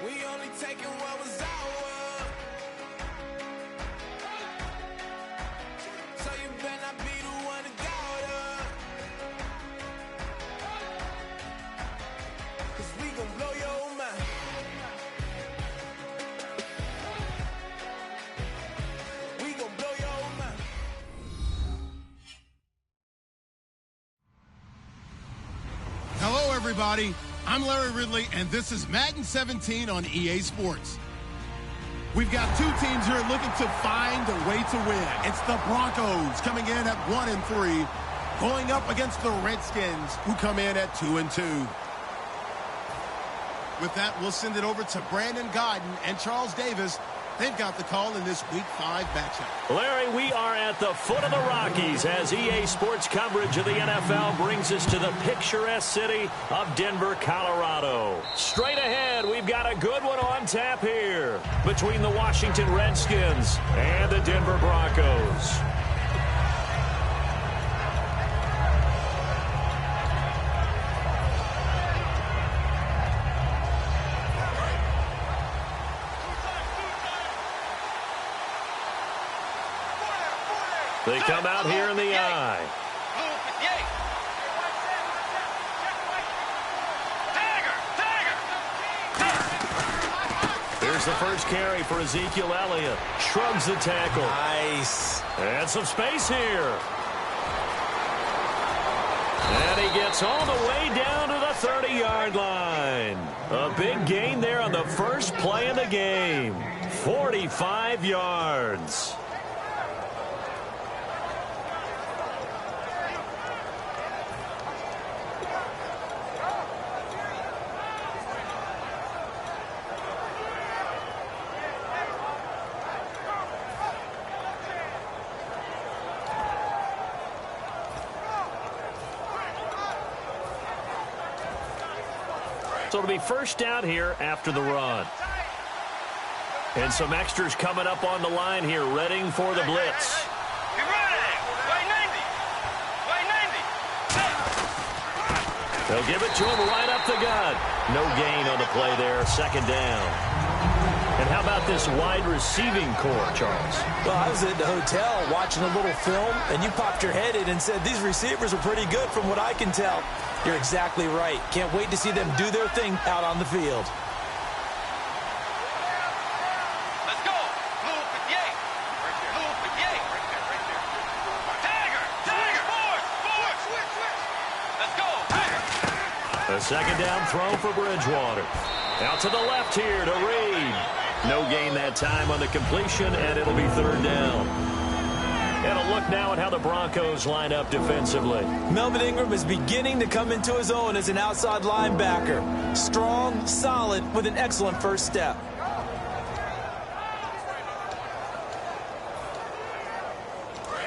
We only taking what was ours. So you better not be the one to go up. 'Cause we gon' blow your mind. We gon' blow your mind. Hello, everybody. I'm Larry Ridley, and this is Madden 17 on EA Sports. We've got two teams here looking to find a way to win. It's the Broncos coming in at 1-3, going up against the Redskins, who come in at 2-2. With that, we'll send it over to Brandon Godden and Charles Davis. They've got the call in this Week 5 matchup. Larry, we are at the foot of the Rockies as EA Sports coverage of the NFL brings us to the picturesque city of Denver, Colorado. Straight ahead, we've got a good one on tap here between the Washington Redskins and the Denver Broncos. They come out here in the eye. Here's the first carry for Ezekiel Elliott. Shrugs the tackle. Nice. And some space here. And he gets all the way down to the 30-yard line. A big gain there on the first play of the game. 45 yards. So it'll be first down here after the run. And some extras coming up on the line here, readying for the blitz. Be ready. Way 90. Way 90. They'll give it to him right up the gut. No gain on the play there, second down. And how about this wide receiving core, Charles? Well, I was at the hotel watching a little film, and you popped your head in and said these receivers are pretty good from what I can tell. You're exactly right. Can't wait to see them do their thing out on the field. Let's go. Blue 58. Right there. Blue 58. Right there. Right there. Tiger. Tiger. Forward. Switch. Let's go. Tiger. A second down throw for Bridgewater. Out to the left here to Reed. No gain that time on the completion, and it'll be third down. And a look now at how the Broncos line up defensively. Melvin Ingram is beginning to come into his own as an outside linebacker. Strong, solid, with an excellent first step.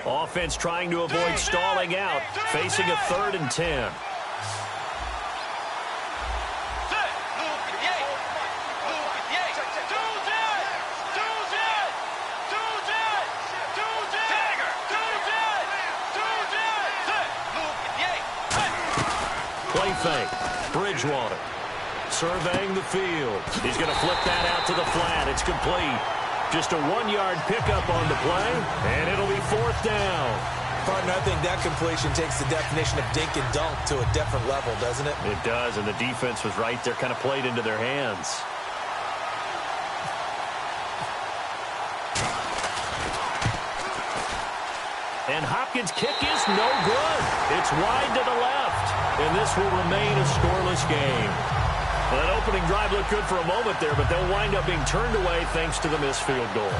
Offense trying to avoid stalling out, facing a 3rd and 10. Play fake. Bridgewater surveying the field. He's going to flip that out to the flat. It's complete. Just a 1-yard pickup on the play, and it'll be fourth down. Partner, I think that completion takes the definition of dink and dunk to a different level, doesn't it? It does, and the defense was right there, kind of played into their hands. And Hopkins' kick is no good. It's wide to the left, and this will remain a scoreless game. Well, that opening drive looked good for a moment there, but they'll wind up being turned away thanks to the missed field goal.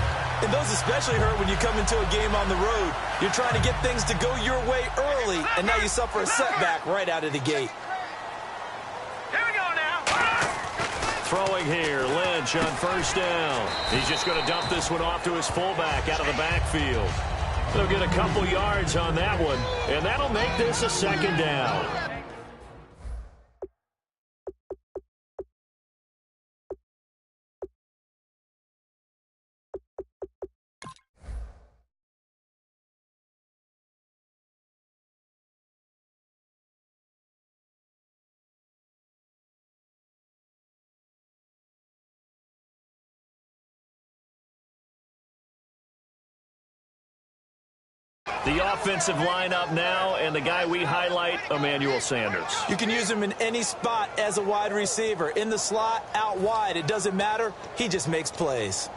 And those especially hurt when you come into a game on the road. You're trying to get things to go your way early, and now you suffer a setback right out of the gate. Here we go now. Throwing here, Lynch on first down. He's just going to dump this one off to his fullback out of the backfield. They'll get a couple yards on that one, and that'll make this a second down. The offensive lineup now, and the guy we highlight, Emmanuel Sanders. You can use him in any spot as a wide receiver. In the slot, out wide, it doesn't matter. He just makes plays.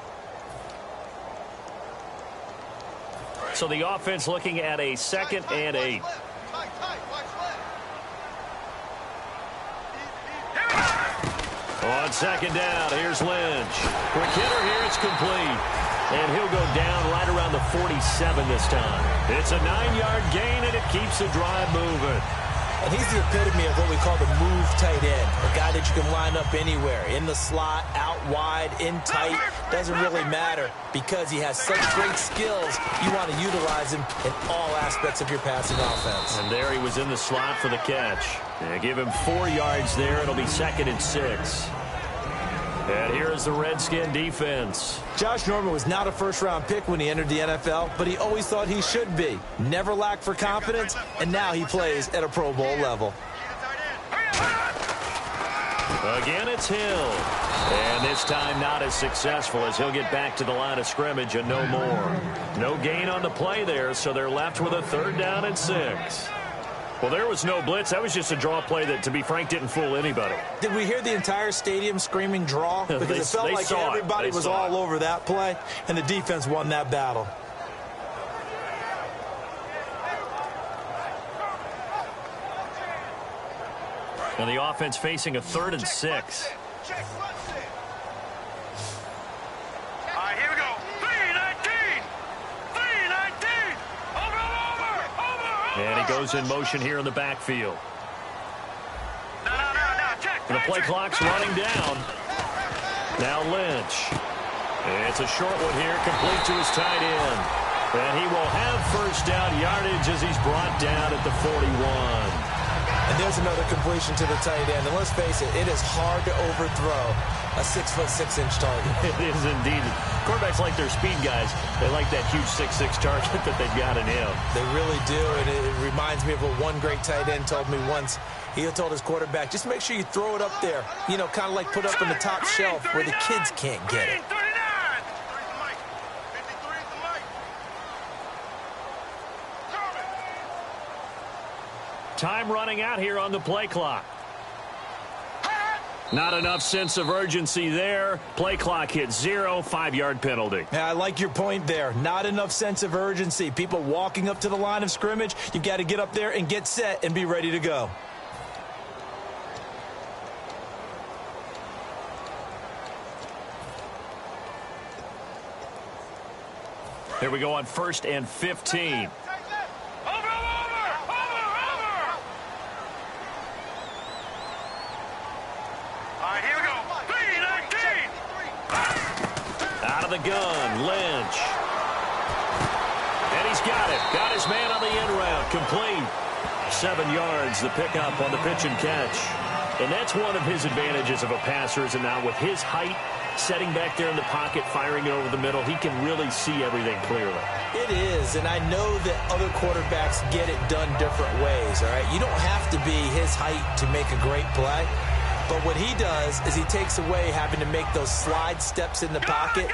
So the offense looking at a 2nd and 8. On 2nd down, here's Lynch. Quick hitter here, it's complete. And he'll go down right around the 47 this time. It's a 9-yard gain, and it keeps the drive moving. And he's the epitome of what we call the move tight end. A guy that you can line up anywhere. In the slot, out wide, in tight. Doesn't really matter because he has such great skills. You want to utilize him in all aspects of your passing offense. And there he was in the slot for the catch. Give him 4 yards there. It'll be 2nd and 6. And here's the Redskin defense. Josh Norman was not a first-round pick when he entered the NFL, but he always thought he should be. Never lacked for confidence, and now he plays at a Pro Bowl level. Again, it's Hill. And this time not as successful as he'll get back to the line of scrimmage and no more. No gain on the play there, so they're left with a 3rd down and 6. Well, there was no blitz. That was just a draw play that, to be frank, didn't fool anybody. Did we hear the entire stadium screaming draw? Because it felt like everybody was all over that play, and the defense won that battle. And the offense facing a 3rd and 6. Here we go. 3-19. 3-19. Over. And he goes in motion here in the backfield. No. Check. And the play clock's running down. Now Lynch. It's a short one here, complete to his tight end. And he will have 1st down yardage as he's brought down at the 41. And there's another completion to the tight end. And let's face it, it is hard to overthrow a 6'6" target. It is indeed. Quarterbacks like their speed guys. They like that huge 6'6" target that they've got in him. They really do, and it reminds me of what one great tight end told me once. He told his quarterback, just make sure you throw it up there. You know, kind of like put up on the top shelf where the kids can't get it. Time running out here on the play clock. Not enough sense of urgency there. Play clock hit 0, 5-yard penalty. Yeah, I like your point there. Not enough sense of urgency. People walking up to the line of scrimmage, you've got to get up there and get set and be ready to go. Here we go on 1st and 15. The gun, Lynch. And he's got it. Got his man on the end route. Complete. 7 yards, the pickup on the pitch and catch. And that's one of his advantages of a passer, is now with his height, setting back there in the pocket, firing it over the middle, he can really see everything clearly. It is, and I know that other quarterbacks get it done different ways, all right? You don't have to be his height to make a great play. But what he does is he takes away having to make those slide steps in the pocket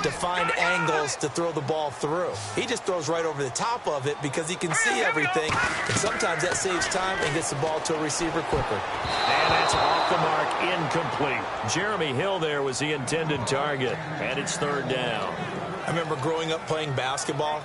to find angles to throw the ball through. He just throws right over the top of it because he can see everything, and sometimes that saves time and gets the ball to a receiver quicker. And that's off the mark, incomplete. Jeremy Hill there was the intended target, and it's 3rd down. I remember growing up playing basketball.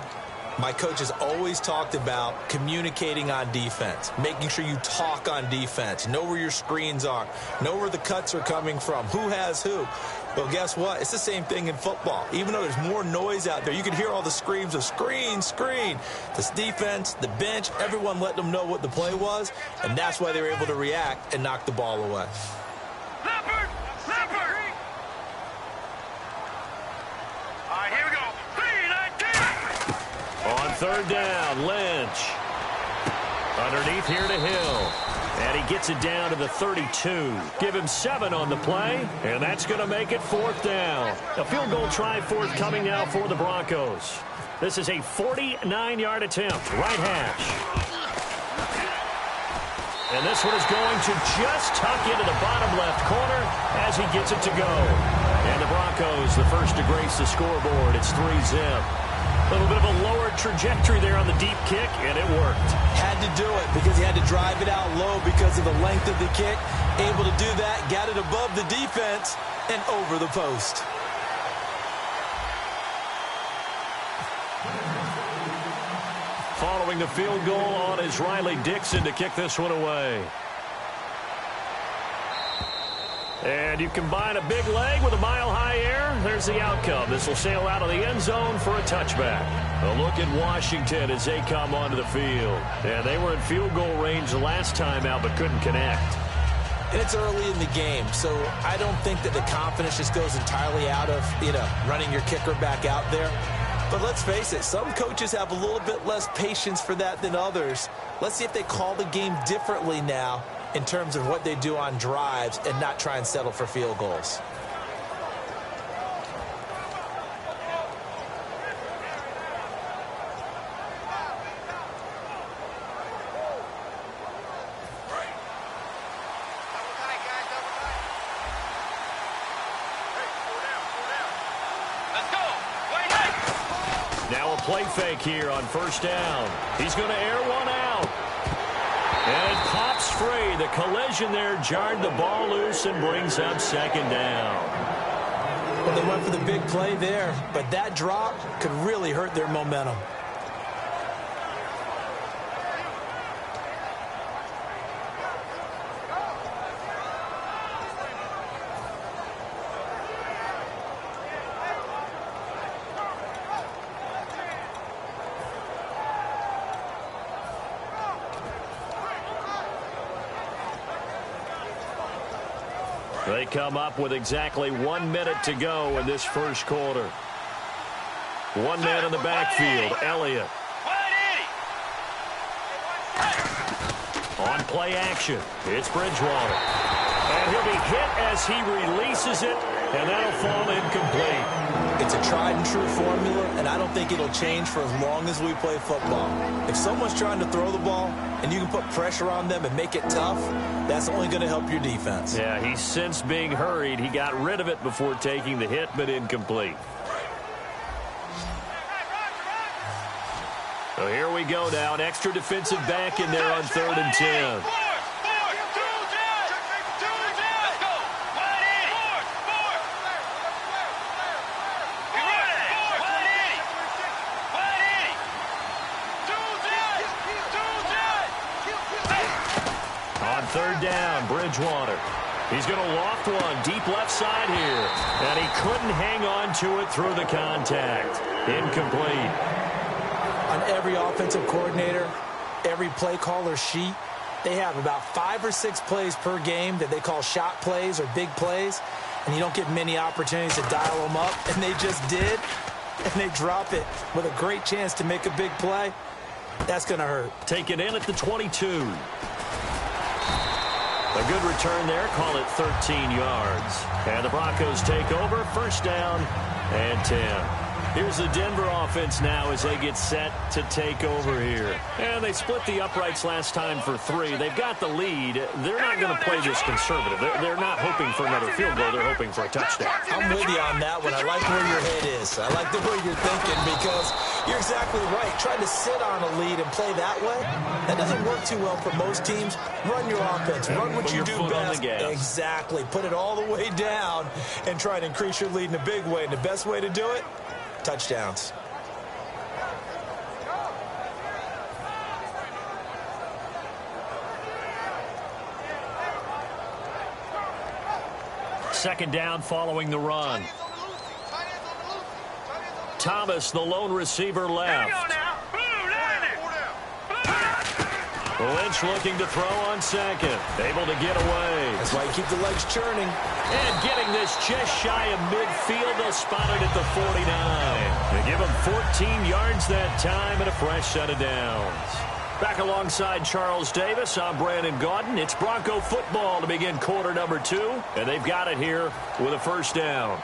My coaches always talked about communicating on defense, making sure you talk on defense, know where your screens are, know where the cuts are coming from, who has who. Well, guess what? It's the same thing in football. Even though there's more noise out there, you can hear all the screams of screen, screen. This defense, the bench, everyone let them know what the play was, and that's why they were able to react and knock the ball away. Leopard! Here we go. 3-19. On 3rd down, Lynch. Underneath here to Hill. And he gets it down to the 32. Give him 7 on the play, and that's going to make it 4th down. A field goal try forthcoming now for the Broncos. This is a 49-yard attempt, right hash. And this one is going to just tuck into the bottom left corner as he gets it to go. And the Broncos, the first to grace the scoreboard. It's 3-zip. A little bit of a lower trajectory there on the deep kick, and it worked. Had to do it because he had to drive it out low because of the length of the kick. Able to do that, got it above the defense and over the post. Following the field goal on is Riley Dixon to kick this one away. And you combine a big leg with a mile-high air, there's the outcome. This will sail out of the end zone for a touchback. A look at Washington as they come onto the field. Yeah, they were in field goal range the last time out but couldn't connect. And it's early in the game, so I don't think that the confidence just goes entirely out of, running your kicker back out there. But let's face it, some coaches have a little bit less patience for that than others. Let's see if they call the game differently now in terms of what they do on drives and not try and settle for field goals. Now a play fake here on first down. He's going to air one out. And it pops free. The collision there jarred the ball loose and brings up second down. Well, they went for the big play there, but that drop could really hurt their momentum. They come up with exactly 1 minute to go in this first quarter. One man in the backfield, Elliott. On play action, it's Bridgewater. And he'll be hit as he releases it, and that'll fall incomplete. It's a tried and true formula, and I don't think it'll change for as long as we play football. If someone's trying to throw the ball and you can put pressure on them and make it tough, that's only going to help your defense. Yeah, he's since being hurried. He got rid of it before taking the hit, but incomplete. So here we go now. An extra defensive back in there on 3rd and 10. On 3rd down, Bridgewater. He's going to loft one deep left side here. And he couldn't hang on to it through the contact. Incomplete. On every offensive coordinator, every play caller sheet, they have about 5 or 6 plays per game that they call shot plays or big plays, and you don't get many opportunities to dial them up, and they just did, and they drop it with a great chance to make a big play. That's going to hurt. Take it in at the 22. A good return there, call it 13 yards. And the Broncos take over, first down and 10. Here's the Denver offense now as they get set to take over here. And they split the uprights last time for 3. They've got the lead. They're not going to play this conservative. They're not hoping for another field goal. They're hoping for a touchdown. I'm with you on that one. I like where your head is. I like the way you're thinking because you're exactly right. Trying to sit on a lead and play that way, that doesn't work too well for most teams. Run your offense. Run what you do best. Exactly. Put it all the way down and try to increase your lead in a big way. And the best way to do it, touchdowns. Second down following the run. Thomas, the lone receiver, left. Lynch looking to throw on second. Able to get away. That's why you keep the legs churning. And getting this just shy of midfield. They'll spot it at the 49. They give him 14 yards that time and a fresh set of downs. Back alongside Charles Davis, I'm Brandon Gaudin. It's Bronco football to begin quarter number 2. And they've got it here with a first down.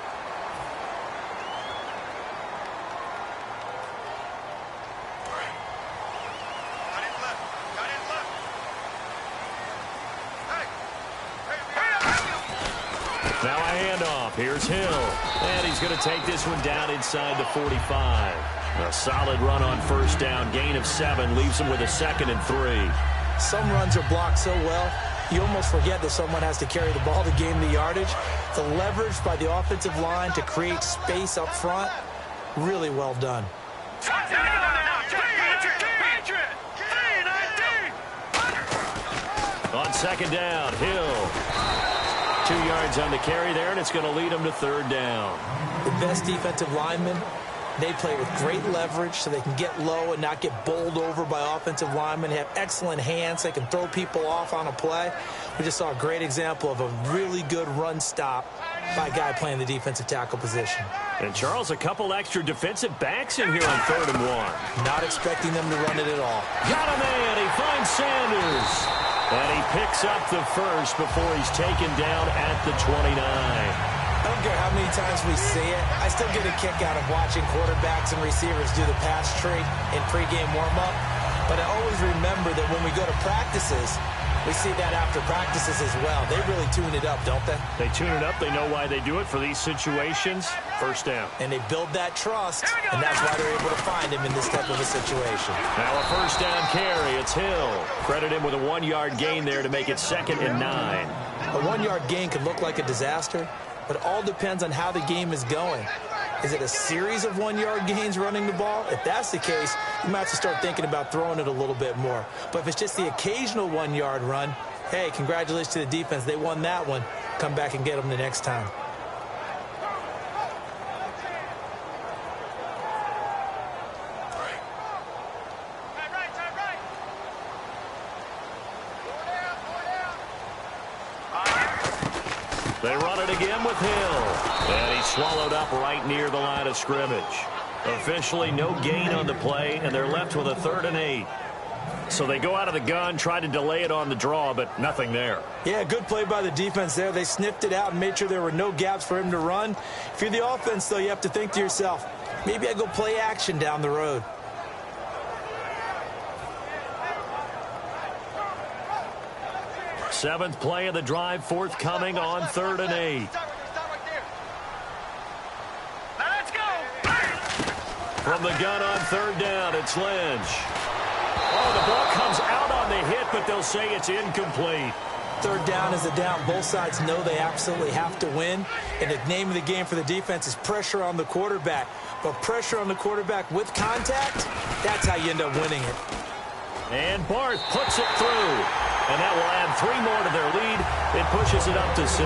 Now a handoff. Here's Hill. And he's going to take this one down inside the 45. A solid run on first down. Gain of 7 leaves them with a 2nd and 3. Some runs are blocked so well, you almost forget that someone has to carry the ball to gain the yardage. The leverage by the offensive line to create space up front, really well done. On 2nd down, Hill. 2 yards on the carry there, and it's going to lead them to 3rd down. The best defensive linemen, they play with great leverage so they can get low and not get bowled over by offensive linemen. They have excellent hands. They can throw people off on a play. We just saw a great example of a really good run stop by a guy playing the defensive tackle position. And, Charles, a couple extra defensive backs in here on 3rd and 1. Not expecting them to run it at all. Got a man. He finds Sanders. And he picks up the first before he's taken down at the 29. I don't care how many times we see it. I still get a kick out of watching quarterbacks and receivers do the pass trade in pregame warm-up. But I always remember that when we go to practices, we see that after practices as well. They really tune it up, don't they? They tune it up. They know why they do it for these situations. First down. And they build that trust, and that's why they're able to find him in this type of a situation. Now a first down carry. It's Hill. Credit him with a 1-yard gain there to make it 2nd and 9. A 1-yard gain can look like a disaster, but it all depends on how the game is going. Is it a series of 1-yard gains running the ball? If that's the case, you might have to start thinking about throwing it a little bit more. But if it's just the occasional 1-yard run, hey, congratulations to the defense. They won that one. Come back and get them the next time. They run it again with Hill. And he's swallowed up right near the line of scrimmage. Officially no gain on the play, and they're left with a 3rd and 8. So they go out of the gun, try to delay it on the draw, but nothing there. Yeah, good play by the defense there. They sniffed it out and made sure there were no gaps for him to run. If you're the offense, though, you have to think to yourself, maybe I go play action down the road. Seventh play of the drive forthcoming on 3rd and 8. From the gun on 3rd down, it's Lynch. Oh, the ball comes out on the hit, but they'll say it's incomplete. 3rd down is a down. Both sides know they absolutely have to win. And the name of the game for the defense is pressure on the quarterback. But pressure on the quarterback with contact, that's how you end up winning it. And Barth puts it through. And that will add 3 more to their lead. It pushes it up to 6.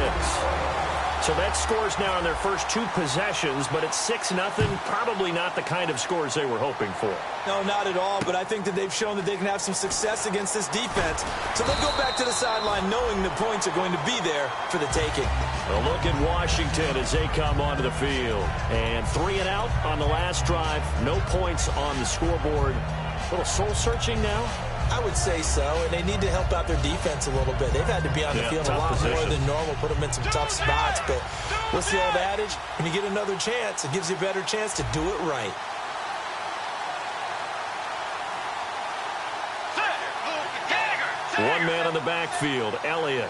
So that scores now on their first 2 possessions, but it's 6-0. Probably not the kind of scores they were hoping for. No, not at all, but I think that they've shown that they can have some success against this defense. So they'll go back to the sideline knowing the points are going to be there for the taking. A look at Washington as they come onto the field. And 3 and out on the last drive. No points on the scoreboard. A little soul-searching now. I would say so, and they need to help out their defense a little bit. They've had to be on the field a lot more than normal, put them in some tough spots. But what's the old adage? When you get another chance, it gives you a better chance to do it right. One man in the backfield, Elliott.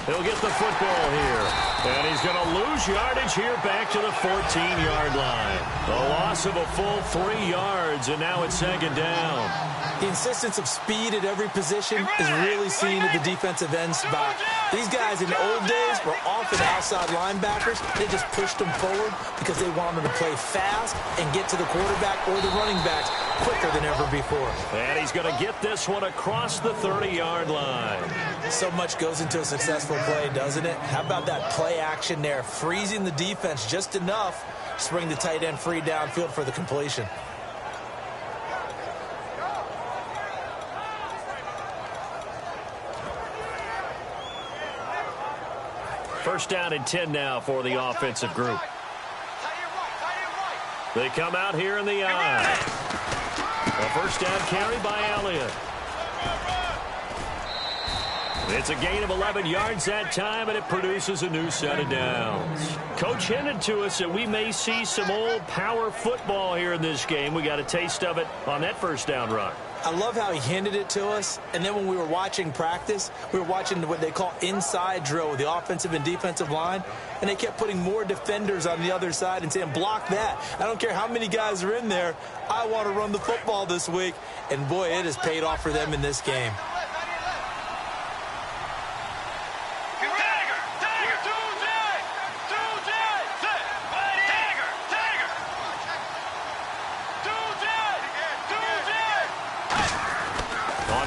He'll get the football here. And he's going to lose yardage here back to the 14-yard line. A loss of a full 3 yards, and now it's 2nd down. The insistence of speed at every position is really seen at the defensive end spot. These guys in the old days were often outside linebackers. They just pushed them forward because they wanted to play fast and get to the quarterback or the running backs quicker than ever before. And he's going to get this one across the 30-yard line. So much goes into a successful play, doesn't it? How about that play action there, freezing the defense just enough to bring the tight end free downfield for the completion. First down and 10 now for the offensive group. They come out here in the eye. A first down carry by Elliott. It's a gain of 11 yards that time, and it produces a new set of downs. Coach hinted to us that we may see some old power football here in this game. We got a taste of it on that first down run. I love how he handed it to us, and then when we were watching practice, we were watching what they call inside drill with the offensive and defensive line, and they kept putting more defenders on the other side and saying, block that. I don't care how many guys are in there. I want to run the football this week. And, boy, it has paid off for them in this game.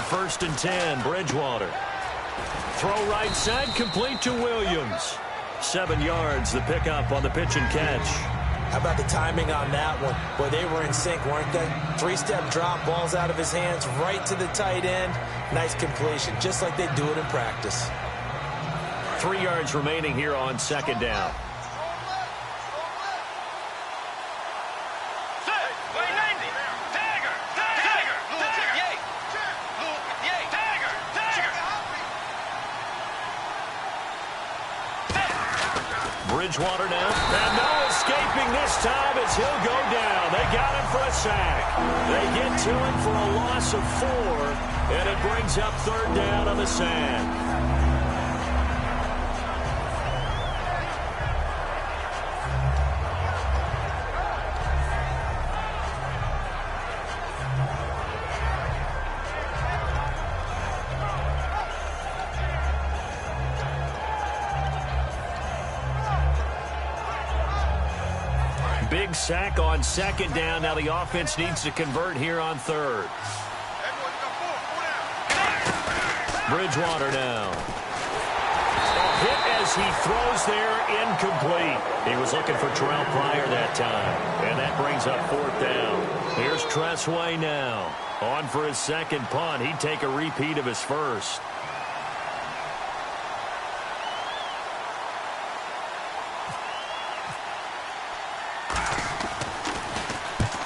First and 10, Bridgewater. Throw right side, complete to Williams. 7 yards, the pickup on the pitch and catch. How about the timing on that one? Boy, they were in sync, weren't they? 3-step drop, ball's out of his hands, right to the tight end. Nice completion, just like they do it in practice. 3 yards remaining here on second down. Bridgewater now, and no escaping this time as he'll go down. They got him for a sack. They get to him for a loss of 4, and it brings up third down on the sand. Big sack on second down. Now the offense needs to convert here on third. Bridgewater now. A hit as he throws there, incomplete. He was looking for Terrell Pryor that time. And that brings up fourth down. Here's Tressway now. On for his second punt. He'd take a repeat of his first.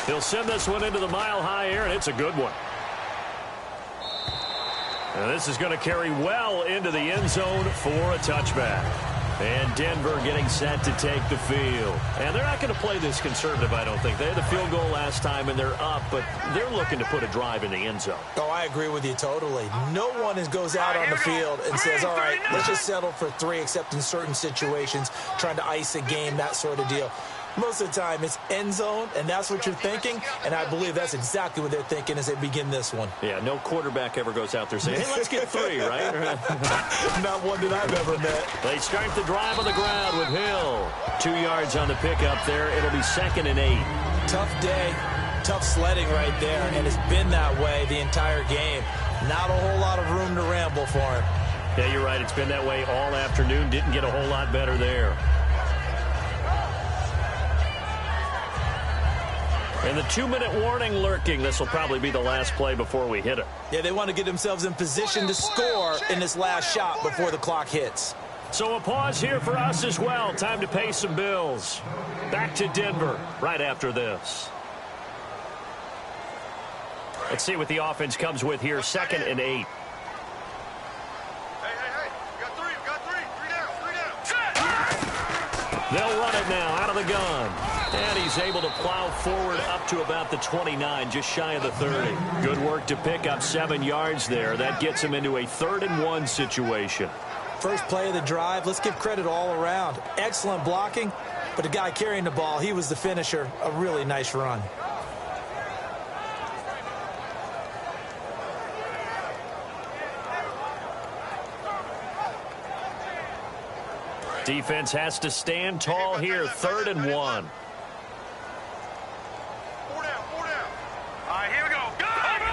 He'll send this one into the mile-high air, and it's a good one. And this is going to carry well into the end zone for a touchback. And Denver getting set to take the field. And they're not going to play this conservative, I don't think. They had the field goal last time, and they're up, but they're looking to put a drive in the end zone. Oh, I agree with you totally. No one goes out on the field and says, all right, let's just settle for 3, except in certain situations, trying to ice a game, that sort of deal. Most of the time, it's end zone, and that's what you're thinking, and I believe that's exactly what they're thinking as they begin this one. Yeah, no quarterback ever goes out there saying, hey, let's get 3, right? Not one that I've ever met. They start the drive on the ground with Hill. 2 yards on the pickup there. It'll be 2nd and 8. Tough day, tough sledding right there, and it's been that way the entire game. Not a whole lot of room to ramble for him. Yeah, you're right. It's been that way all afternoon. Didn't get a whole lot better there. And the 2-minute warning lurking. This will probably be the last play before we hit it. Yeah, they want to get themselves in position to score in this last shot before the clock hits. So a pause here for us as well. Time to pay some bills. Back to Denver right after this. Let's see what the offense comes with here. 2nd and 8. They'll run it now out of the gun. And he's able to plow forward up to about the 29, just shy of the 30. Good work to pick up 7 yards there. That gets him into a 3rd and 1 situation. First play of the drive, let's give credit all around. Excellent blocking, but the guy carrying the ball, he was the finisher. A really nice run. Defense has to stand tall here. 3rd and 1. Here we go. Go! Over!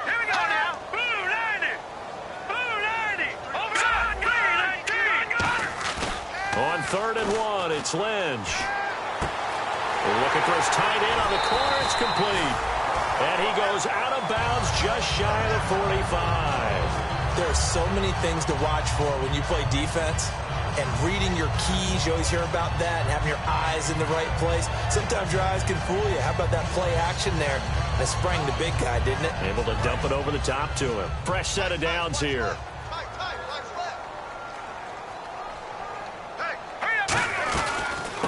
Here we go now. Blue 90. Blue 90. Over. Blue 19. On 3rd and 1, it's Lynch. We're looking for his tight end on the corner. It's complete. And he goes out of bounds just shy of the 45. There are so many things to watch for when you play defense. And reading your keys, you always hear about that, and having your eyes in the right place. Sometimes your eyes can fool you. How about that play action there? That sprang the big guy, didn't it? Able to dump it over the top to him. Fresh set of downs here.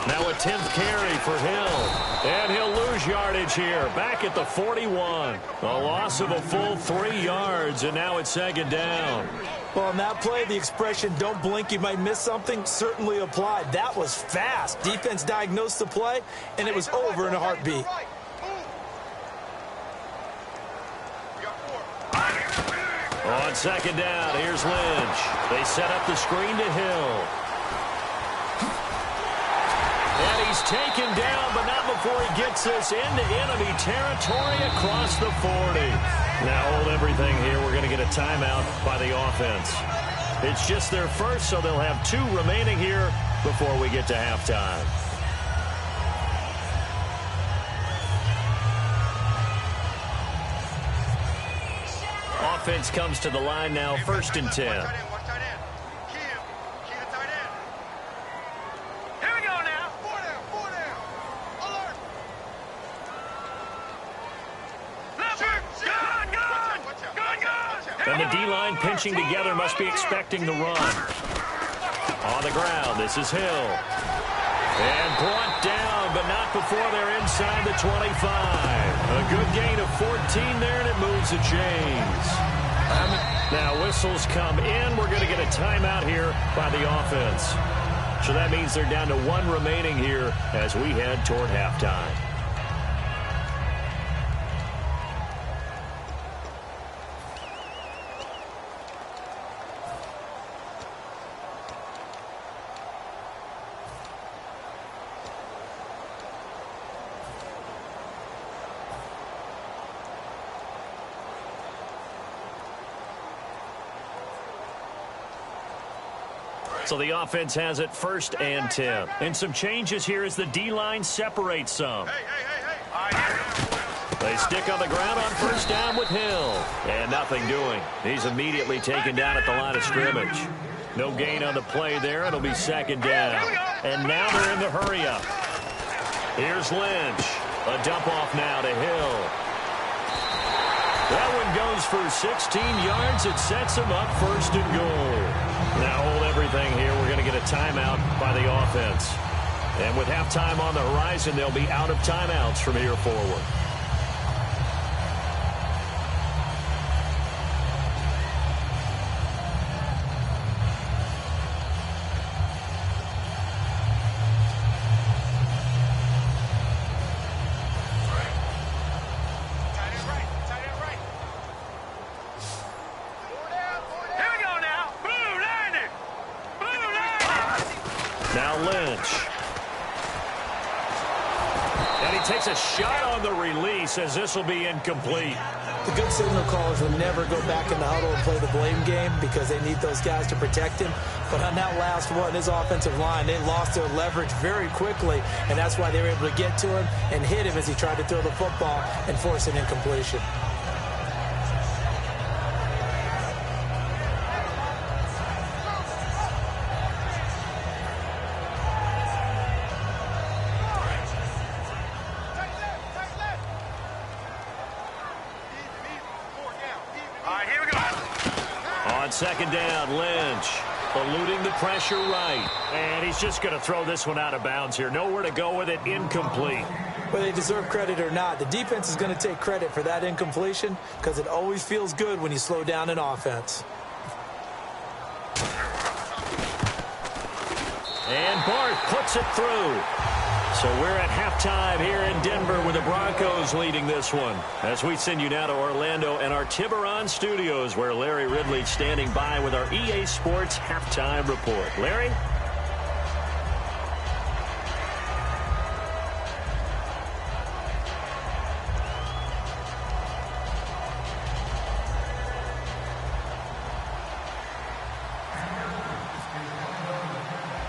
Now a 10th carry for Hill. And he'll lose yardage here. Back at the 41. A loss of a full 3 yards, and now it's second down. Well, on that play, the expression, don't blink, you might miss something, certainly applied. That was fast. Defense diagnosed the play, and it was over in a heartbeat. On second down, here's Lynch. They set up the screen to Hill. And he's taken down, but not before he gets this into enemy territory across the 40. Now hold everything here. We're going to get a timeout by the offense. It's just their first, so they'll have 2 remaining here before we get to halftime. Offense comes to the line now, 1st and 10. And the D-line pinching together must be expecting the run. On the ground, this is Hill. And brought down, but not before they're inside the 25. A good gain of 14 there, and it moves the chains. Now whistles come in. We're going to get a timeout here by the offense. So that means they're down to 1 remaining here as we head toward halftime. So the offense has it 1st and 10. And some changes here as the D-line separates some. They stick on the ground on 1st down with Hill. And nothing doing. He's immediately taken down at the line of scrimmage. No gain on the play there. It'll be 2nd down. And now they're in the hurry-up. Here's Lynch. A dump-off now to Hill. That one goes for 16 yards. It sets him up 1st and goal. Now hold everything here. We're going to get a timeout by the offense. And with halftime on the horizon, they'll be out of timeouts from here forward. Now Lynch. And he takes a shot on the release as this will be incomplete. The good signal callers will never go back in the huddle and play the blame game because they need those guys to protect him. But on that last one, his offensive line, they lost their leverage very quickly, and that's why they were able to get to him and hit him as he tried to throw the football and force an incompletion. Second down, Lynch eluding the pressure right. And he's just going to throw this one out of bounds here. Nowhere to go with it, incomplete. Whether they deserve credit or not, the defense is going to take credit for that incompletion because it always feels good when you slow down an offense. And Bart puts it through. So we're at halftime here in Denver with the Broncos leading this one. As we send you now to Orlando and our Tiburon studios where Larry Ridley's standing by with our EA Sports halftime report. Larry?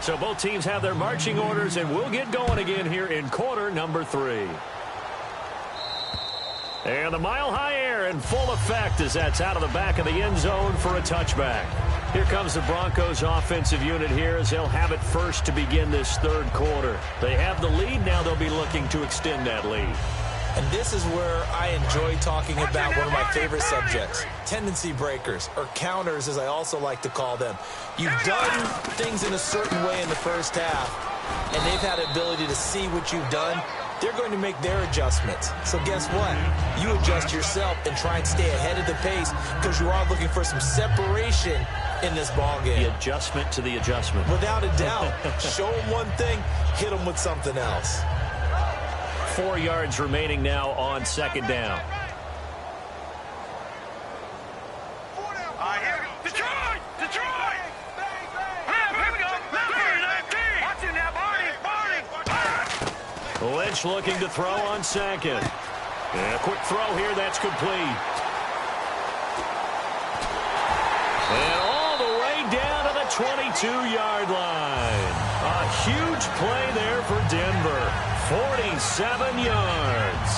So both teams have their marching orders, and we'll get going again here in quarter number 3. And the mile-high air in full effect as that's out of the back of the end zone for a touchback. Here comes the Broncos offensive unit here as they'll have it first to begin this 3rd quarter. They have the lead. Now they'll be looking to extend that lead. And this is where I enjoy talking about one of my favorite subjects, tendency breakers, or counters as I also like to call them. You've done things in a certain way in the first half, and they've had the ability to see what you've done, they're going to make their adjustments. So guess what? You adjust yourself and try and stay ahead of the pace because you are looking for some separation in this ball game. The adjustment to the adjustment. Without a doubt. Show them one thing, hit them with something else. 4 yards remaining now on second down. Here we go. Detroit! Detroit! Here we go. Barney, 19. Watch him now, Barney. Lynch looking to throw on second. And a quick throw here, that's complete. And all the way down to the 22-yard line. A huge play there for Denver. 47 yards.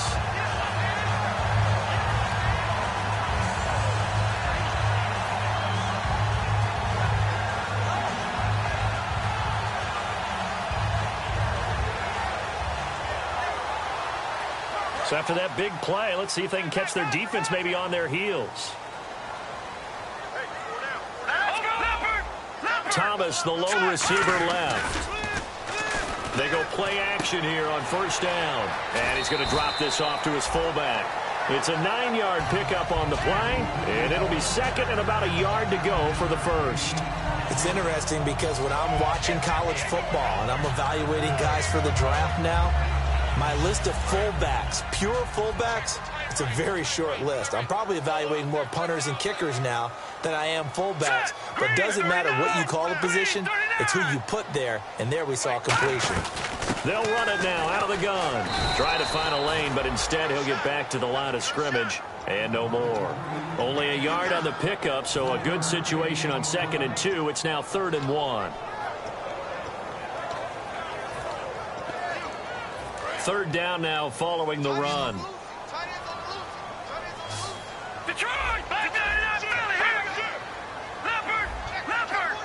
So after that big play, let's see if they can catch their defense maybe on their heels. Thomas, the lone receiver, left. They go play action here on first down. And he's going to drop this off to his fullback. It's a 9-yard pickup on the play, and it'll be second and about a yard to go for the first. It's interesting because when I'm watching college football and I'm evaluating guys for the draft now, my list of fullbacks, pure fullbacks, it's a very short list. I'm probably evaluating more punters and kickers now than I am fullbacks. But it doesn't matter what you call the position, it's who you put there. And there we saw completion. They'll run it now out of the gun. Try to find a lane, but instead he'll get back to the line of scrimmage. And no more. Only a yard on the pickup, so a good situation on 2nd and 2. It's now 3rd and 1. 3rd down now following the run. Detroit! Back down in that belly here! Leopard! Leopard!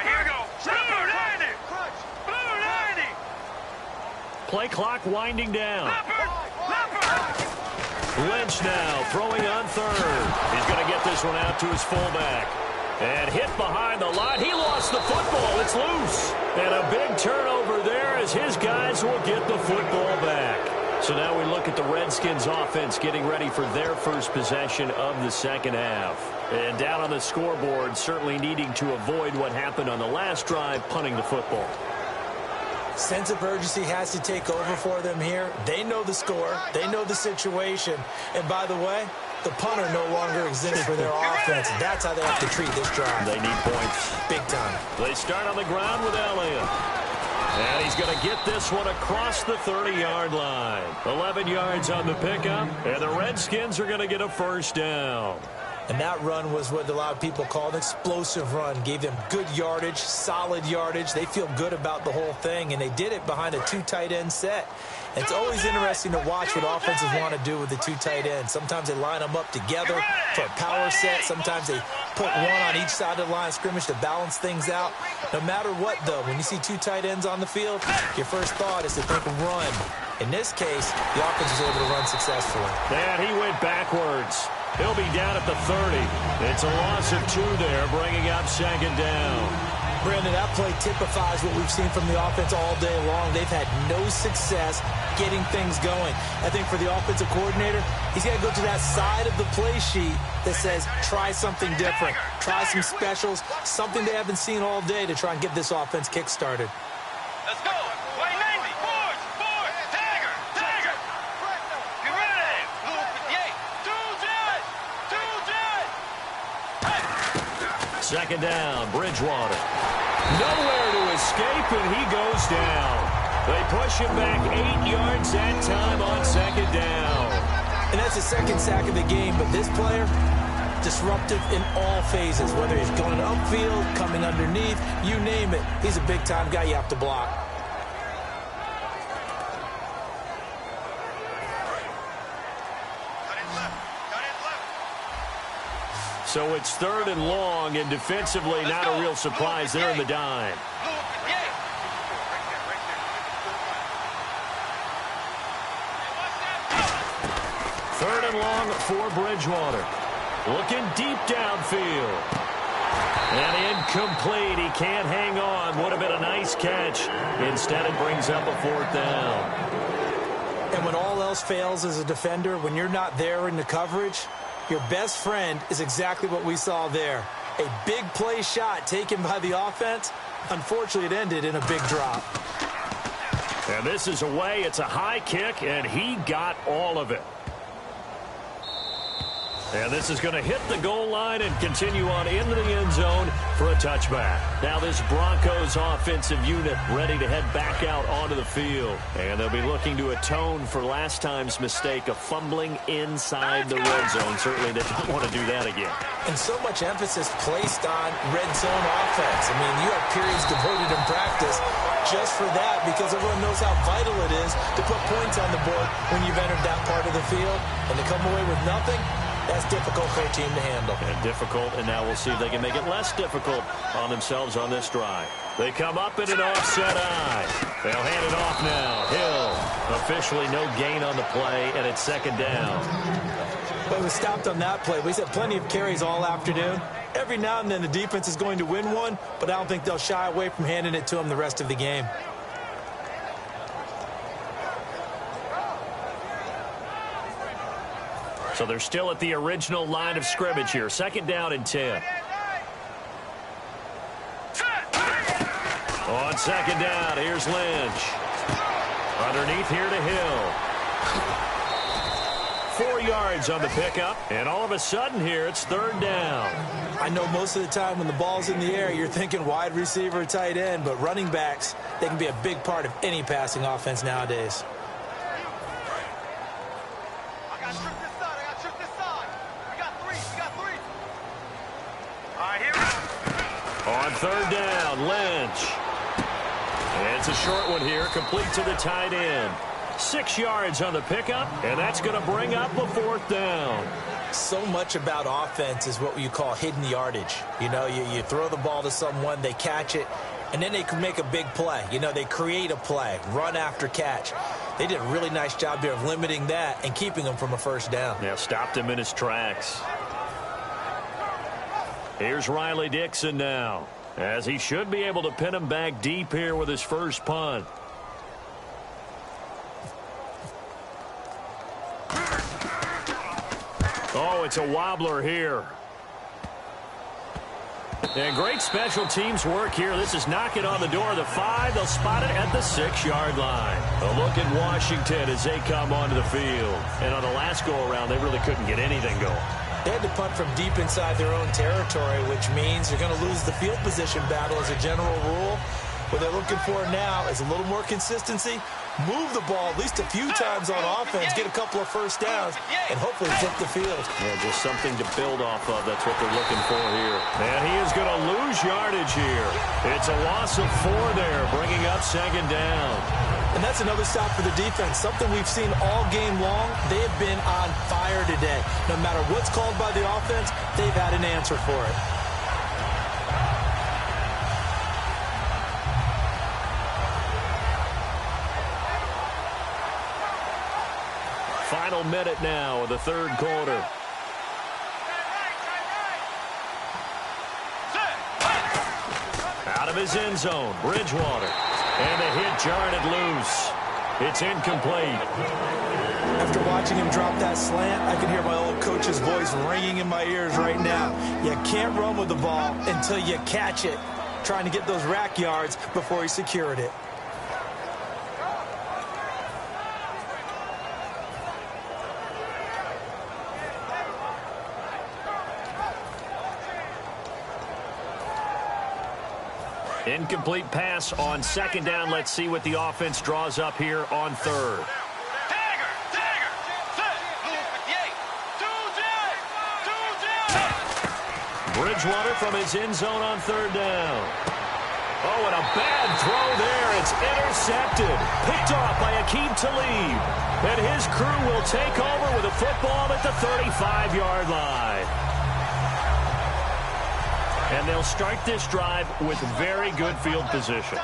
Here we go! Blue 90! Blue 90! Play clock winding down. Leopard! Leopard! Lynch now throwing on 3rd. He's going to get this one out to his fullback. And hit behind the line. He lost the football. It's loose. And a big turnover there as his guys will get the football back. So now we look at the Redskins offense getting ready for their first possession of the second half. And down on the scoreboard, certainly needing to avoid what happened on the last drive, punting the football. Sense of urgency has to take over for them here. They know the score. They know the situation. And by the way, the punter no longer exists for their offense. That's how they have to treat this drive. They need points. Big time. They start on the ground with Elliott. And he's going to get this one across the 30-yard line. 11 yards on the pickup, and the Redskins are going to get a first down. And that run was what a lot of people call an explosive run. Gave them good yardage, solid yardage. They feel good about the whole thing, and they did it behind a 2 tight end set. And it's always interesting to watch what offenses want to do with the 2 tight ends. Sometimes they line them up together for a power set. Sometimes they put one on each side of the line of scrimmage to balance things out. No matter what, though, when you see 2 tight ends on the field, your first thought is to think run. In this case, the offense was able to run successfully. And he went backwards. He'll be down at the 30. It's a loss of 2 there, bringing up second down. Brandon, that play typifies what we've seen from the offense all day long. They've had no success getting things going. I think for the offensive coordinator, he's got to go to that side of the play sheet that says try something different, try some specials, something they haven't seen all day to try and get this offense kick-started. Let's go! Play 90! Force! Tiger! Tiger! Get ready! Blue 58! Two jet! Second down, Bridgewater. Nowhere to escape, and he goes down. They push him back 8 yards that time on second down. And that's the second sack of the game, but this player, disruptive in all phases, whether he's going upfield, coming underneath, you name it. He's a big-time guy you have to block. So it's 3rd and long, and defensively not a real surprise there in the dime. Third and long for Bridgewater. Looking deep downfield. And incomplete. He can't hang on. Would have been a nice catch. Instead, it brings up a 4th down. And when all else fails as a defender, when you're not there in the coverage, your best friend is exactly what we saw there. A big play shot taken by the offense. Unfortunately, it ended in a big drop. And this is away. It's a high kick, and he got all of it. And this is going to hit the goal line and continue on into the end zone for a touchback. Now this Broncos offensive unit ready to head back out onto the field. And they'll be looking to atone for last time's mistake of fumbling inside the red zone. Certainly they don't want to do that again. And so much emphasis placed on red zone offense. I mean, you have periods devoted in practice just for that because everyone knows how vital it is to put points on the board when you've entered that part of the field. And to come away with nothing, that's difficult for a team to handle. And difficult, and now we'll see if they can make it less difficult on themselves on this drive. They come up in an offset eye. They'll hand it off now. Hill, officially no gain on the play, and it's 2nd down. But it was stopped on that play. We said plenty of carries all afternoon. Every now and then the defense is going to win one, but I don't think they'll shy away from handing it to them the rest of the game. So they're still at the original line of scrimmage here. 2nd down and 10. On 2nd down, here's Lynch. Underneath here to Hill. 4 yards on the pickup. And all of a sudden here, it's 3rd down. I know most of the time when the ball's in the air, you're thinking wide receiver, tight end, but running backs, they can be a big part of any passing offense nowadays. On 3rd down, Lynch. And it's a short one here, complete to the tight end. 6 yards on the pickup, and that's going to bring up a 4th down. So much about offense is what you call hidden yardage. You know, you throw the ball to someone, they catch it, and then they can make a big play. You know, they create a play, run after catch. They did a really nice job here of limiting that and keeping him from a 1st down. Yeah, stopped him in his tracks. Here's Riley Dixon now, as he should be able to pin him back deep here with his first punt. Oh, it's a wobbler here. And great special teams work here. This is knocking on the door of the 5. They'll spot it at the 6-yard line. A look at Washington as they come onto the field. And on the last go-around, they really couldn't get anything going. They had to punt from deep inside their own territory, which means you're going to lose the field position battle as a general rule. What they're looking for now is a little more consistency, move the ball at least a few times on offense, get a couple of 1st downs, and hopefully flip the field. Yeah, just something to build off of. That's what they're looking for here. And he is going to lose yardage here. It's a loss of 4 there, bringing up 2nd down. And that's another stop for the defense, something we've seen all game long. They have been on fire today. No matter what's called by the offense, they've had an answer for it. Final minute now of the 3rd quarter. Out of his end zone, Bridgewater. And the hit jarred it loose. It's incomplete. After watching him drop that slant, I can hear my old coach's voice ringing in my ears right now. You can't run with the ball until you catch it. Trying to get those rack yards before he secured it. Incomplete pass on 2nd down. Let's see what the offense draws up here on 3rd. Bridgewater from his end zone on 3rd down. Oh, and a bad throw there. It's intercepted. Picked off by Aqib Talib. And his crew will take over with a football at the 35-yard line. And they'll start this drive with very good field position.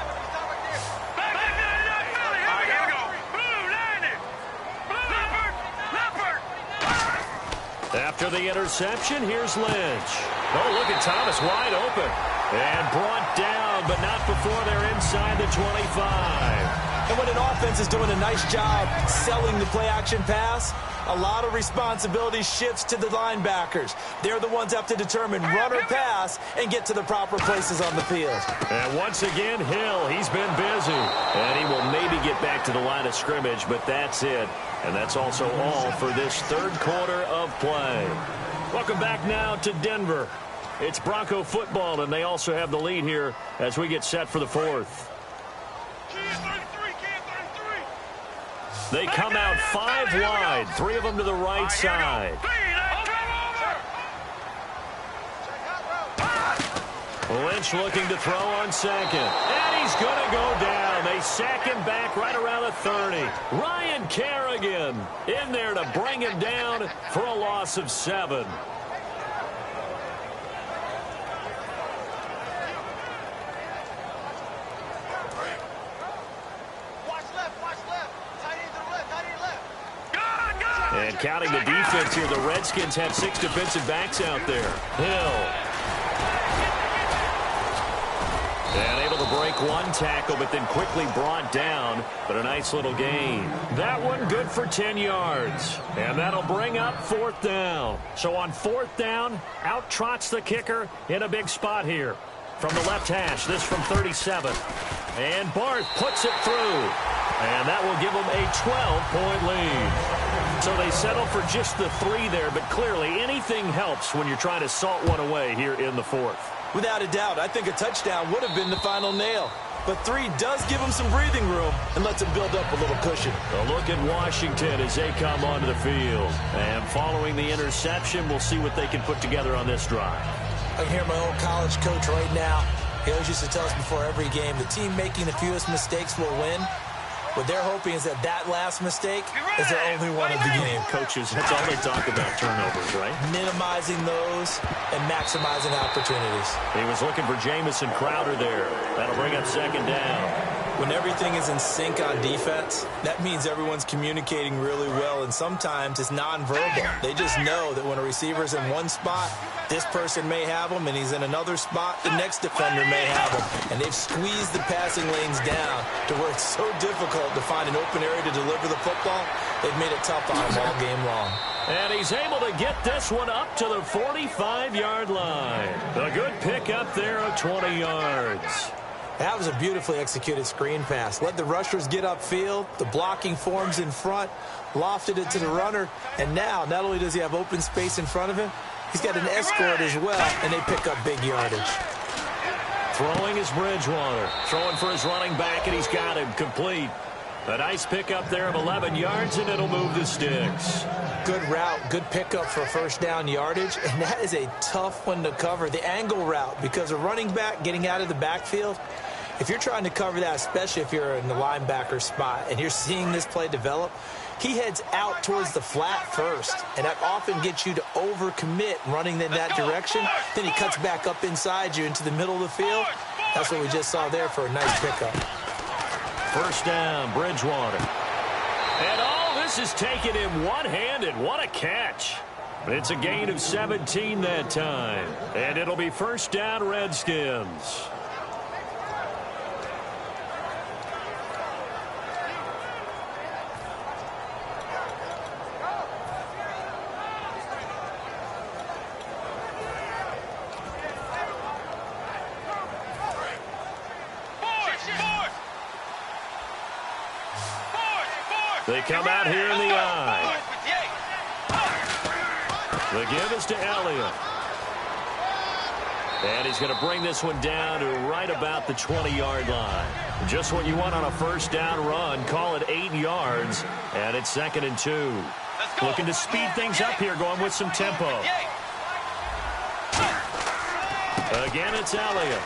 After the interception, here's Lynch. Oh, look at Thomas wide open. And brought down, but not before they're inside the 25. And when an offense is doing a nice job selling the play-action pass, a lot of responsibility shifts to the linebackers. They're the ones that have to determine run or pass and get to the proper places on the field. And once again, Hill, he's been busy. And he will maybe get back to the line of scrimmage, but that's it. And that's also all for this third quarter of play. Welcome back now to Denver. It's Bronco football, and they also have the lead here as we get set for the fourth. They come out 5 wide, 3 of them to the right side. Lynch looking to throw on second. And he's going to go down. They sack him back right around the 30. Ryan Kerrigan in there to bring him down for a loss of 7. And counting the defense here, the Redskins have 6 defensive backs out there. Hill. And able to break 1 tackle, but then quickly brought down. But a nice little gain. That one good for 10 yards. And that'll bring up 4th down. So on 4th down, out trots the kicker in a big spot here. From the left hash, this from 37. And Barth puts it through. And that will give them a 12-point lead. So they settle for just the 3 there, but clearly anything helps when you're trying to salt one away here in the 4th. Without a doubt, I think a touchdown would have been the final nail. But 3 does give them some breathing room and lets them build up a little cushion. A look at Washington as they come onto the field. And following the interception, we'll see what they can put together on this drive. I can hear my old college coach right now. He always used to tell us before every game, the team making the fewest mistakes will win. What they're hoping is that last mistake is their only one of the game. Coaches, that's all they talk about, turnovers, right? Minimizing those and maximizing opportunities. He was looking for Jamison Crowder there. That'll bring up 2nd down. When everything is in sync on defense, that means everyone's communicating really well, and sometimes it's nonverbal. They just know that when a receiver's in one spot, this person may have him, and he's in another spot, the next defender may have him. And they've squeezed the passing lanes down to where it's so difficult to find an open area to deliver the football. They've made it tough on him all game long. And he's able to get this one up to the 45-yard line. A good pickup there of 20 yards. That was a beautifully executed screen pass. Let the rushers get upfield. The blocking forms in front. Lofted it to the runner. And now, not only does he have open space in front of him, he's got an escort as well, and they pick up big yardage. Throwing is Bridgewater. Throwing for his running back, and he's got him complete. A nice pickup there of 11 yards, and it'll move the sticks. Good route, good pickup for 1st down yardage, and that is a tough one to cover, the angle route, because a running back getting out of the backfield, if you're trying to cover that, especially if you're in the linebacker spot and you're seeing this play develop, he heads out towards the flat first, and that often gets you to overcommit running in that direction. Then he cuts back up inside you into the middle of the field. That's what we just saw there for a nice pickup. 1st down, Bridgewater. And all this is taken in one-handed. What a catch. It's a gain of 17 that time. And it'll be 1st down, Redskins. They come out here in the eye. The give is to Elliott. And he's going to bring this one down to right about the 20-yard line. Just what you want on a 1st down run. Call it 8 yards. And it's 2nd and 2. Looking to speed things up here, going with some tempo. Again, it's Elliott.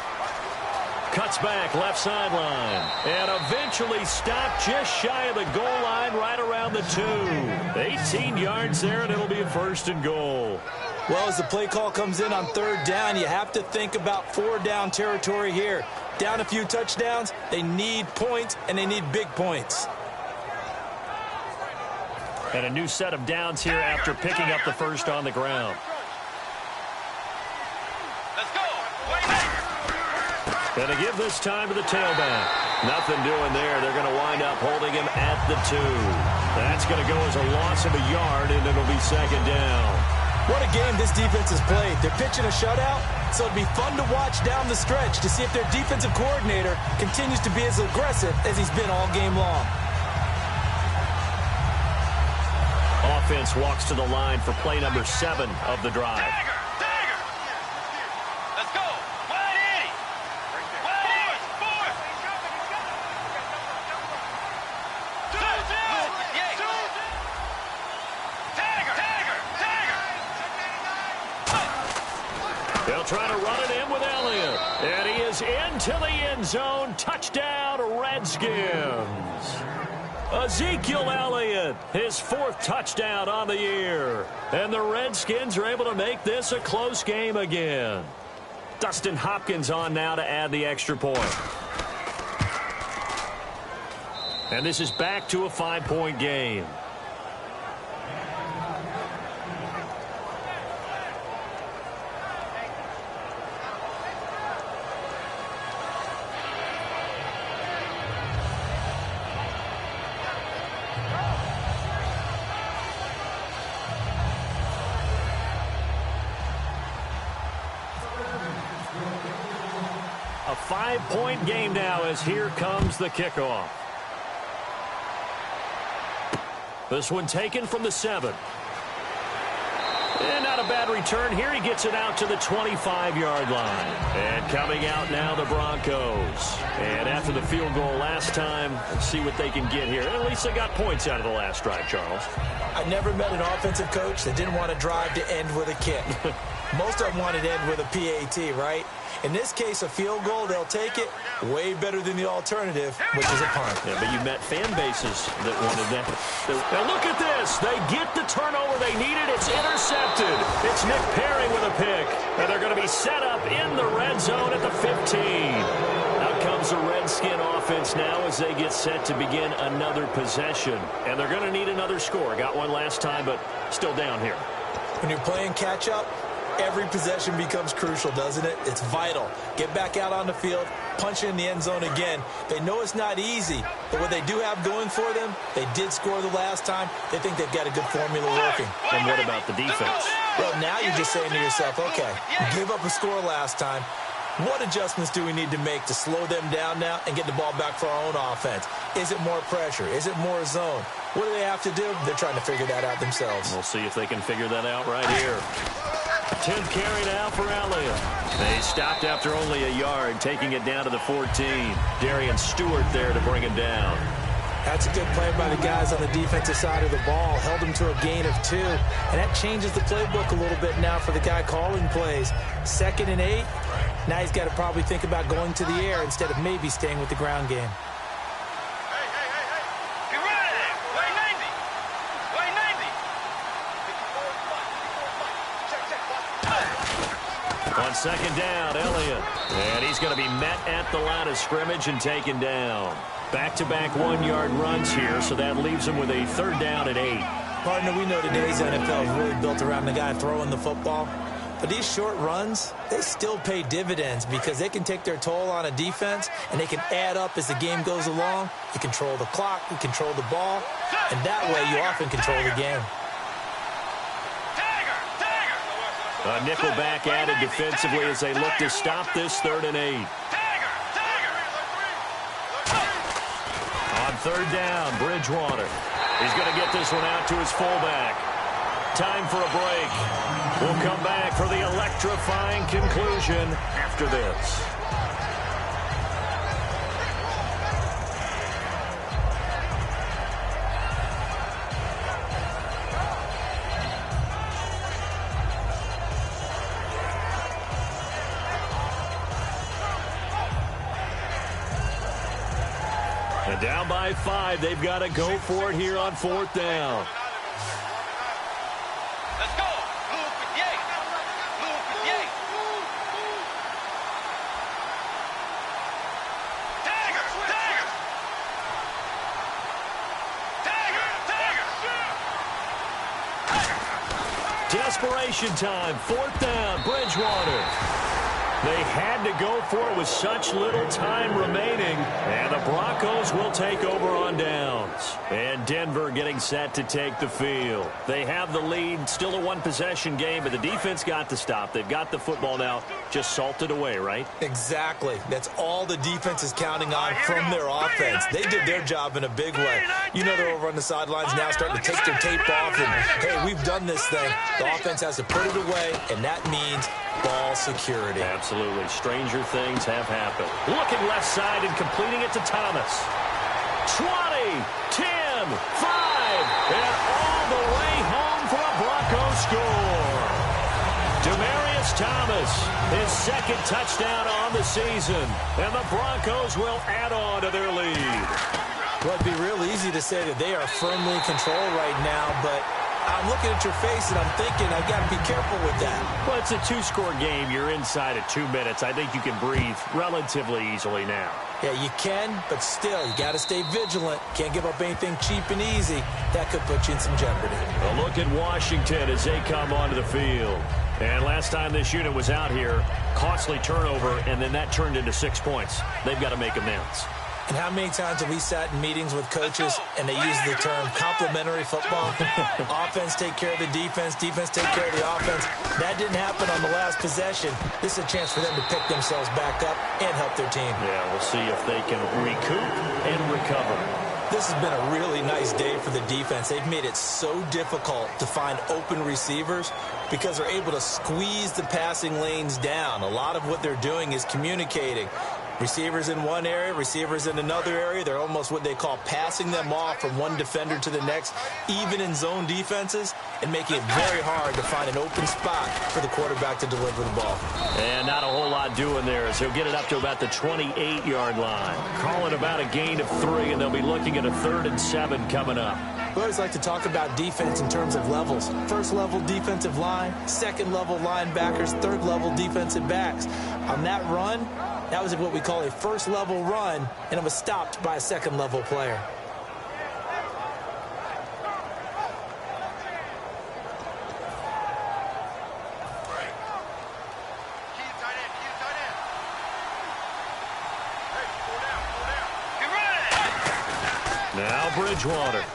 Cuts back, left sideline, and eventually stopped just shy of the goal line right around the 2. 18 yards there, and it'll be a 1st and goal. Well, as the play call comes in on 3rd down, you have to think about 4-down territory here. Down a few touchdowns, they need points, and they need big points. And a new set of downs here after picking up the first on the ground. Let's go. Going to give this time to the tailback. Nothing doing there. They're going to wind up holding him at the 2. That's going to go as a loss of a yard, and it'll be second down. What a game this defense has played. They're pitching a shutout, so it'll be fun to watch down the stretch to see if their defensive coordinator continues to be as aggressive as he's been all game long. Offense walks to the line for play number 7 of the drive. Tiger. Let's go. Wide 80. Wide 4. They'll try to run it in with Elliott. And he is into the end zone. Touchdown, Redskins. Ezekiel Elliott, his 4th touchdown on the year. And the Redskins are able to make this a close game again. Dustin Hopkins on now to add the extra point. And this is back to a 5-point game. A 5-point game now as here comes the kickoff. This one taken from the 7. And not a bad return here. He gets it out to the 25-yard line. And coming out now, the Broncos. And after the field goal last time, let's see what they can get here. At least they got points out of the last drive, Charles. I never met an offensive coach that didn't want to drive to end with a kick. Most of them wanted to end with a PAT, right? In this case, a field goal, they'll take it. Way better than the alternative, which is a punt. Yeah, but you met fan bases that wanted that. Now look at this. They get the turnover they needed. It's intercepted. It's Nick Perry with a pick. And they're going to be set up in the red zone at the 15. Out comes the Redskin offense now as they get set to begin another possession. And they're going to need another score. Got one last time, but still down here. When you're playing catch-up, every possession becomes crucial, doesn't it? It's vital. Get back out on the field, punch it in the end zone again. They know it's not easy, but what they do have going for them, they did score the last time. They think they've got a good formula working. And what about the defense? Well, now you're just saying to yourself, okay, we gave up a score last time. What adjustments do we need to make to slow them down now and get the ball back for our own offense? Is it more pressure? Is it more zone? What do they have to do? They're trying to figure that out themselves. We'll see if they can figure that out right here. 10th carry now for Elliott. They stopped after only a yard, taking it down to the 14. Darian Stewart there to bring him down. That's a good play by the guys on the defensive side of the ball. Held him to a gain of 2. And that changes the playbook a little bit now for the guy calling plays. 2nd and 8. Now he's got to probably think about going to the air instead of maybe staying with the ground game. On 2nd down, Elliott. And he's going to be met at the line of scrimmage and taken down. Back-to-back 1-yard runs here, so that leaves him with a 3rd down and 8. Partner, we know today's NFL is really built around the guy throwing the football. But these short runs, they still pay dividends because they can take their toll on a defense and they can add up as the game goes along. You control the clock, you control the ball, and that way you often control the game. A nickel back added defensively as they look to stop this 3rd and 8. On 3rd down, Bridgewater. He's going to get this one out to his fullback. Time for a break. We'll come back for the electrifying conclusion after this. And down by 5, they've got to go for it here on 4th down. Let's go. Blue 58. Blue 58. Tiger. Tiger. Tiger. Tiger. desperation time. 4th down, Bridgewater. They had to go for it with such little time remaining, and the Broncos will take over on downs. And Denver getting set to take the field. They have the lead, still a one-possession game, but the defense got to stop. They've got the football now, just salted away, right? Exactly. That's all the defense is counting on from their offense. They did their job in a big way. You know they're over on the sidelines now starting to take their tape off, and, hey, we've done this thing. The offense has to put it away, and that means ball security. Absolutely. Stranger things have happened. Looking left side and completing it to Thomas. 20, 10, 5, and all the way home for a Broncos score. Demaryius Thomas, his second touchdown on the season, and the Broncos will add on to their lead. Well, it'd be real easy to say that they are firmly in control right now, but I'm looking at your face and I'm thinking I got to be careful with that. Well, it's a 2-score game. You're inside at 2 minutes. I think you can breathe relatively easily now. Yeah, you can, but still, you got to stay vigilant. Can't give up anything cheap and easy. That could put you in some jeopardy. A look at Washington as they come onto the field. And last time this unit was out here, costly turnover, and then that turned into 6 points. They've got to make amends. And how many times have we sat in meetings with coaches and they use the term complementary football? Offense take care of the defense, defense take care of the offense. That didn't happen on the last possession. This is a chance for them to pick themselves back up and help their team. Yeah, we'll see if they can recoup and recover. This has been a really nice day for the defense. They've made it so difficult to find open receivers because they're able to squeeze the passing lanes down. A lot of what they're doing is communicating. Receivers in one area, receivers in another area. They're almost what they call passing them off from one defender to the next, even in zone defenses, and making it very hard to find an open spot for the quarterback to deliver the ball. And not a whole lot doing there as he'll get it up to about the 28-yard line. Calling about a gain of 3, and they'll be looking at a 3rd and 7 coming up. We always like to talk about defense in terms of levels. First level defensive line, second level linebackers, third level defensive backs. On that run, that was what we call a first level run, and it was stopped by a second level player. Now Bridgewater.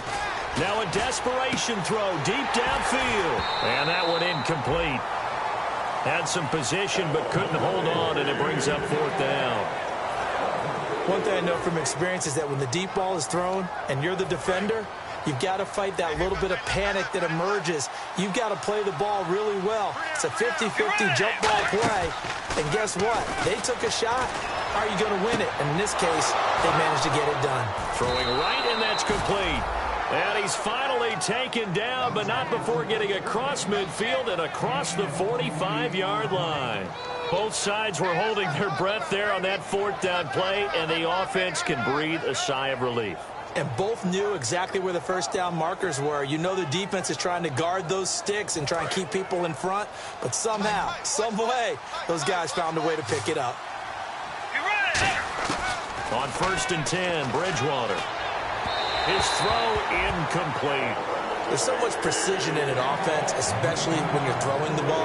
Now a desperation throw deep downfield. And that one incomplete. Had some position but couldn't hold on, and it brings up 4th down. One thing I know from experience is that when the deep ball is thrown and you're the defender, you've got to fight that little bit of panic that emerges. You've got to play the ball really well. It's a 50-50 jump ball play. And guess what? They took a shot. Are you going to win it? And in this case, they managed to get it done. Throwing right, and that's complete. And he's finally taken down, but not before getting across midfield and across the 45-yard line. Both sides were holding their breath there on that 4th down play, and the offense can breathe a sigh of relief. And both knew exactly where the first down markers were. You know the defense is trying to guard those sticks and try and keep people in front, but somehow, some way, those guys found a way to pick it up. On 1st and 10, Bridgewater. His throw incomplete. There's so much precision in an offense, especially when you're throwing the ball.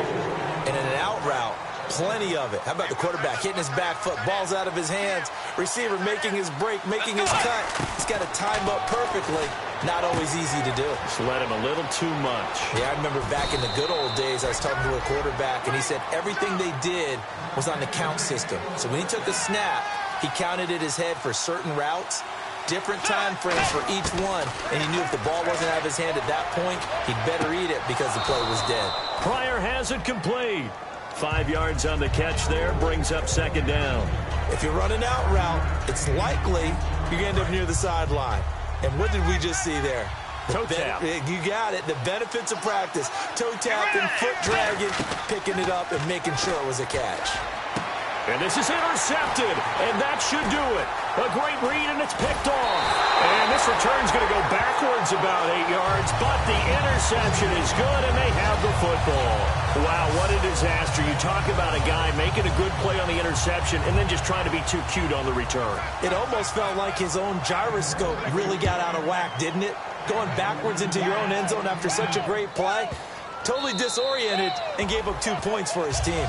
And in an out route, plenty of it. How about the quarterback hitting his back foot, ball's out of his hands, receiver making his break, making his cut. He's got to time up perfectly. Not always easy to do. Just let him a little too much. Yeah, I remember back in the good old days, I was talking to a quarterback, and he said everything they did was on the count system. So when he took a snap, he counted in his head for certain routes, different time frames for each one, and he knew if the ball wasn't out of his hand at that point, he'd better eat it because the play was dead. Pryor has it complete. 5 yards on the catch there, brings up 2nd down. If you're running out route, it's likely you're going to end up near the sideline. And what did we just see there? Toe tap. You got it. The benefits of practice. Toe tapping, foot dragging, picking it up, and making sure it was a catch. And this is intercepted, and that should do it. A great read, and it's picked off. And this return's going to go backwards about 8 yards, but the interception is good, and they have the football. Wow, what a disaster. You talk about a guy making a good play on the interception and then just trying to be too cute on the return. It almost felt like his own gyroscope really got out of whack, didn't it? Going backwards into your own end zone after such a great play. totally disoriented, and gave up 2 points for his team.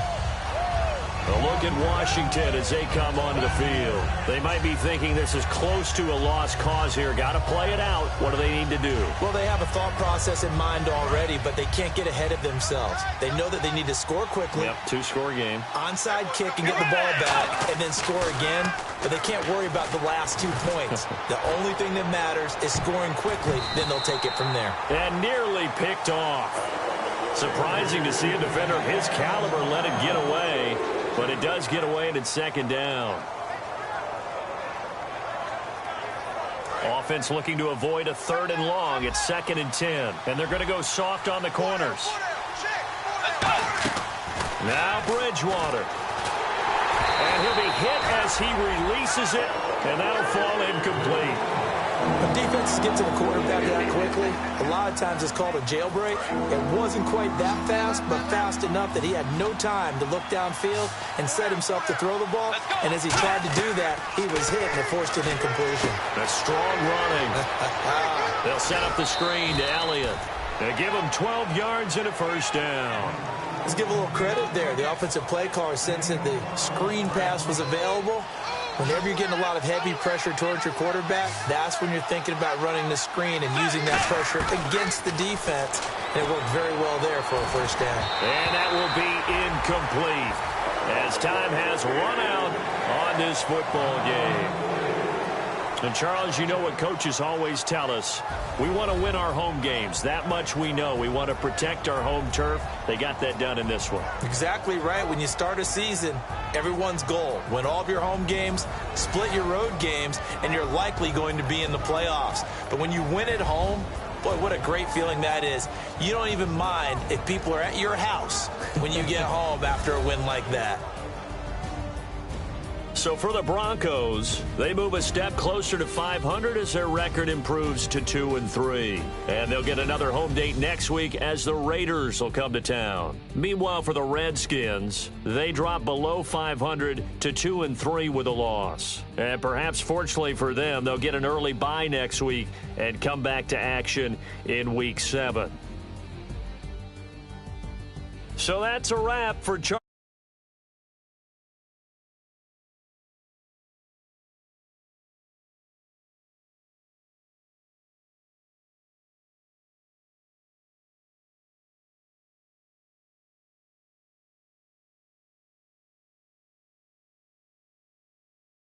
A look at Washington as they come onto the field. They might be thinking this is close to a lost cause here. Got to play it out. What do they need to do? Well, they have a thought process in mind already, but they can't get ahead of themselves. They know that they need to score quickly. Yep, 2-score game. Onside kick and get the ball back and then score again. But they can't worry about the last 2 points. The only thing that matters is scoring quickly. Then they'll take it from there. And nearly picked off. Surprising to see a defender of his caliber let it get away. But it does get away, and it's second down. Offense looking to avoid a 3rd and long. It's 2nd and 10. And they're going to go soft on the corners. Now Bridgewater. And he'll be hit as he releases it. And that'll fall incomplete. When defenses get to the quarterback that quickly, a lot of times it's called a jailbreak. It wasn't quite that fast, but fast enough that he had no time to look downfield and set himself to throw the ball. And as he tried to do that, he was hit and it forced an incompletion. A strong running. They'll set up the screen to Elliott. They give him 12 yards and a first down. Let's give a little credit there. The offensive play caller sensed that the screen pass was available. Whenever you're getting a lot of heavy pressure towards your quarterback, that's when you're thinking about running the screen and using that pressure against the defense. And it worked very well there for a first down. And that will be incomplete as time has run out on this football game. And, Charles, you know what coaches always tell us. We want to win our home games. That much we know. We want to protect our home turf. They got that done in this one. Exactly right. When you start a season, everyone's goal, win all of your home games, split your road games, and you're likely going to be in the playoffs. But when you win at home, boy, what a great feeling that is. You don't even mind if people are at your house when you get home after a win like that. So for the Broncos, they move a step closer to 500 as their record improves to 2-3. And they'll get another home date next week as the Raiders will come to town. Meanwhile, for the Redskins, they drop below 500 to 2-3 with a loss. And perhaps fortunately for them, they'll get an early bye next week and come back to action in Week 7. So that's a wrap for Charles.